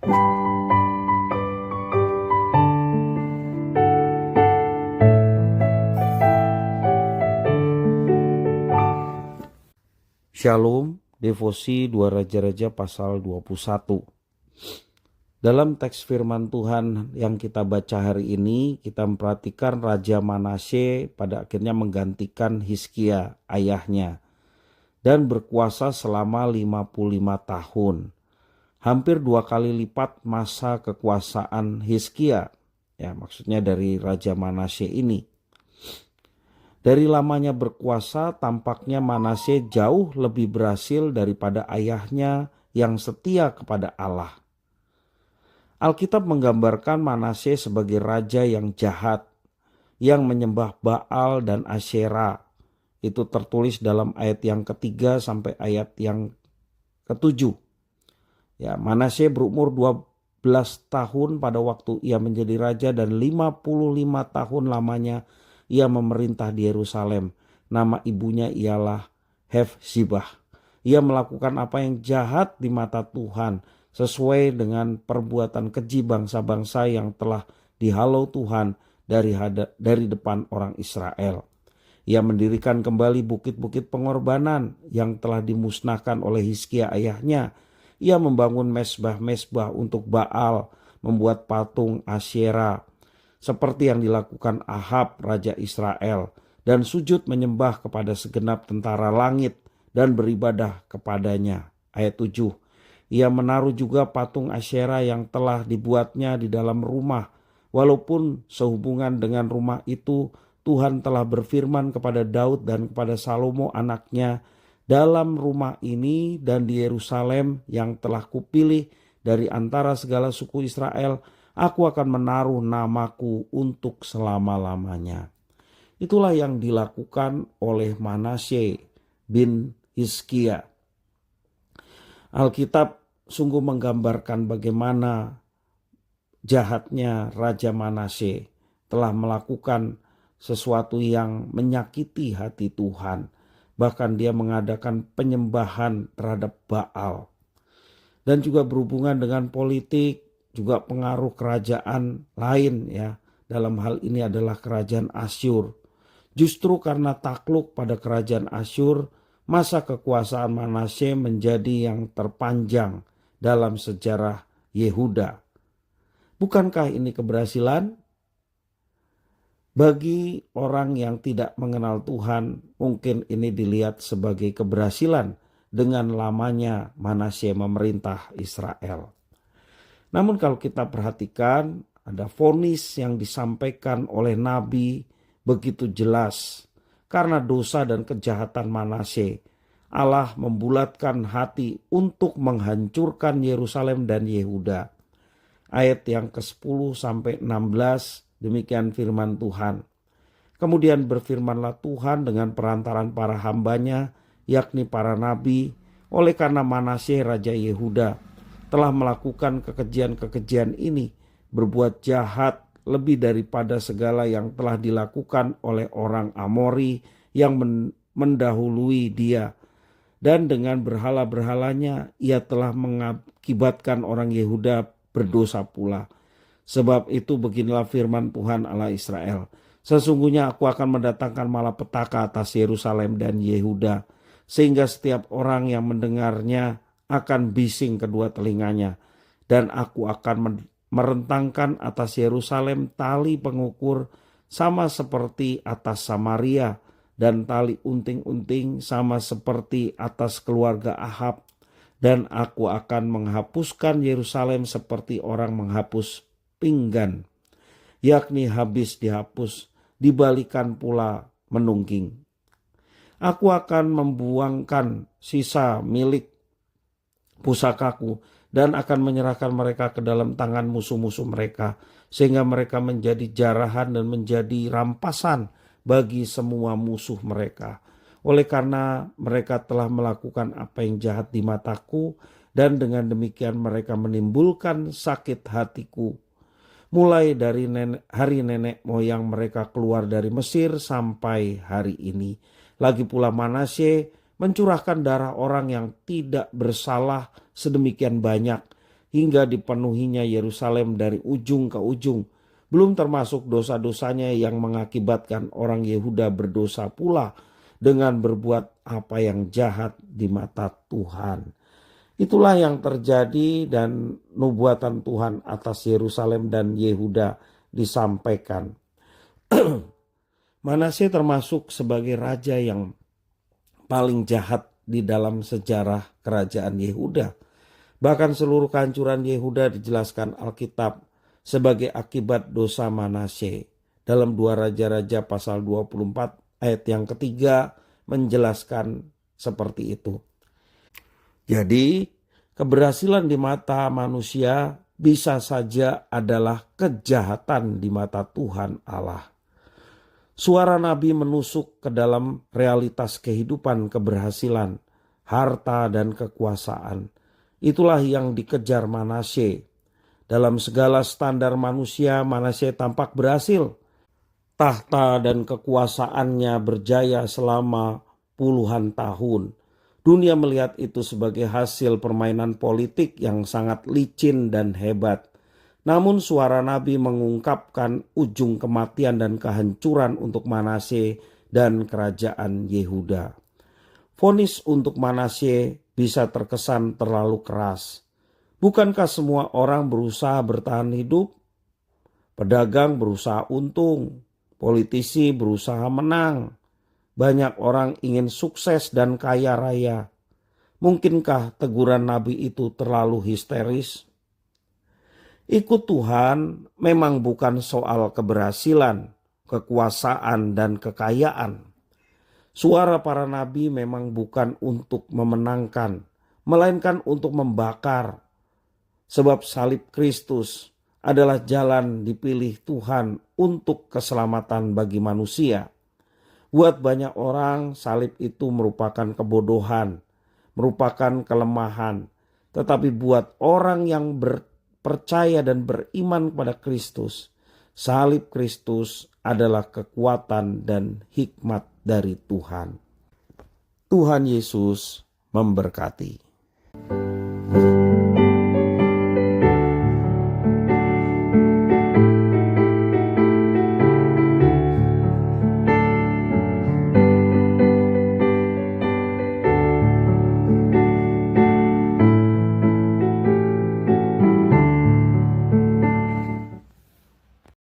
Shalom, devosi 2 Raja-Raja pasal 21. Dalam teks firman Tuhan yang kita baca hari ini, kita memperhatikan Raja Manasye pada akhirnya menggantikan Hizkia ayahnya dan berkuasa selama 55 tahun. Hampir 2 kali lipat masa kekuasaan Hizkia. Ya, maksudnya dari Raja Manasye ini. Dari lamanya berkuasa, tampaknya Manasye jauh lebih berhasil daripada ayahnya yang setia kepada Allah. Alkitab menggambarkan Manasye sebagai raja yang jahat, yang menyembah Baal dan Asyera. Itu tertulis dalam ayat yang ketiga sampai ayat yang ketujuh. Ya, Manasye berumur 12 tahun pada waktu ia menjadi raja dan 55 tahun lamanya ia memerintah di Yerusalem. Nama ibunya ialah Hefzibah. Ia melakukan apa yang jahat di mata Tuhan sesuai dengan perbuatan keji bangsa-bangsa yang telah dihalau Tuhan dari depan orang Israel. Ia mendirikan kembali bukit-bukit pengorbanan yang telah dimusnahkan oleh Hizkia ayahnya. Ia membangun mesbah-mesbah untuk Baal, membuat patung Asyera, seperti yang dilakukan Ahab Raja Israel, dan sujud menyembah kepada segenap tentara langit dan beribadah kepadanya. Ayat 7. Ia menaruh juga patung Asyera yang telah dibuatnya di dalam rumah, walaupun sehubungan dengan rumah itu Tuhan telah berfirman kepada Daud dan kepada Salomo anaknya, dalam rumah ini dan di Yerusalem yang telah kupilih dari antara segala suku Israel, aku akan menaruh namaku untuk selama-lamanya. Itulah yang dilakukan oleh Manasye bin Hizkia. Alkitab sungguh menggambarkan bagaimana jahatnya Raja Manasye telah melakukan sesuatu yang menyakiti hati Tuhan. Bahkan dia mengadakan penyembahan terhadap Baal. Dan juga berhubungan dengan politik, juga pengaruh kerajaan lain ya. Dalam hal ini adalah kerajaan Asyur. Justru karena takluk pada kerajaan Asyur, masa kekuasaan Manasye menjadi yang terpanjang dalam sejarah Yehuda. Bukankah ini keberhasilan? Bagi orang yang tidak mengenal Tuhan, mungkin ini dilihat sebagai keberhasilan dengan lamanya Manasye memerintah Israel. Namun kalau kita perhatikan, ada vonis yang disampaikan oleh Nabi begitu jelas. Karena dosa dan kejahatan Manasye, Allah membulatkan hati untuk menghancurkan Yerusalem dan Yehuda. Ayat yang ke-10 sampai 16, demikian firman Tuhan. Kemudian berfirmanlah Tuhan dengan perantaran para hambanya, yakni para nabi, oleh karena Manasye Raja Yehuda telah melakukan kekejian-kekejian ini, berbuat jahat lebih daripada segala yang telah dilakukan oleh orang Amori yang mendahului dia. Dan dengan berhala-berhalanya ia telah mengakibatkan orang Yehuda berdosa pula. Sebab itu beginilah firman Tuhan Allah Israel. Sesungguhnya aku akan mendatangkan malapetaka atas Yerusalem dan Yehuda, sehingga setiap orang yang mendengarnya akan bising kedua telinganya. Dan aku akan merentangkan atas Yerusalem tali pengukur sama seperti atas Samaria, dan tali unting-unting sama seperti atas keluarga Ahab. Dan aku akan menghapuskan Yerusalem seperti orang menghapus pinggan, yakni habis dihapus, dibalikan pula menungking. Aku akan membuangkan sisa milik pusakaku dan akan menyerahkan mereka ke dalam tangan musuh-musuh mereka, sehingga mereka menjadi jarahan dan menjadi rampasan bagi semua musuh mereka. Oleh karena mereka telah melakukan apa yang jahat di mataku, dan dengan demikian mereka menimbulkan sakit hatiku. Mulai dari hari nenek moyang mereka keluar dari Mesir sampai hari ini. Lagi pula Manasye mencurahkan darah orang yang tidak bersalah sedemikian banyak, hingga dipenuhinya Yerusalem dari ujung ke ujung. Belum termasuk dosa-dosanya yang mengakibatkan orang Yehuda berdosa pula dengan berbuat apa yang jahat di mata Tuhan. Itulah yang terjadi dan nubuatan Tuhan atas Yerusalem dan Yehuda disampaikan. Manasye termasuk sebagai raja yang paling jahat di dalam sejarah kerajaan Yehuda. Bahkan seluruh kehancuran Yehuda dijelaskan Alkitab sebagai akibat dosa Manasye. Dalam 2 Raja-Raja pasal 24 ayat yang ketiga menjelaskan seperti itu. Jadi keberhasilan di mata manusia bisa saja adalah kejahatan di mata Tuhan Allah. Suara Nabi menusuk ke dalam realitas kehidupan keberhasilan, harta dan kekuasaan. Itulah yang dikejar Manasye. Dalam segala standar manusia, Manasye tampak berhasil. Tahta dan kekuasaannya berjaya selama puluhan tahun. Dunia melihat itu sebagai hasil permainan politik yang sangat licin dan hebat. Namun suara Nabi mengungkapkan ujung kematian dan kehancuran untuk Manasye dan kerajaan Yehuda. Vonis untuk Manasye bisa terkesan terlalu keras. Bukankah semua orang berusaha bertahan hidup? Pedagang berusaha untung, politisi berusaha menang. Banyak orang ingin sukses dan kaya raya. Mungkinkah teguran Nabi itu terlalu histeris? Ikut Tuhan memang bukan soal keberhasilan, kekuasaan, dan kekayaan. Suara para nabi memang bukan untuk memenangkan, melainkan untuk membakar. Sebab salib Kristus adalah jalan dipilih Tuhan untuk keselamatan bagi manusia. Buat banyak orang salib itu merupakan kebodohan, merupakan kelemahan. Tetapi buat orang yang percaya dan beriman kepada Kristus, salib Kristus adalah kekuatan dan hikmat dari Tuhan. Tuhan Yesus memberkati.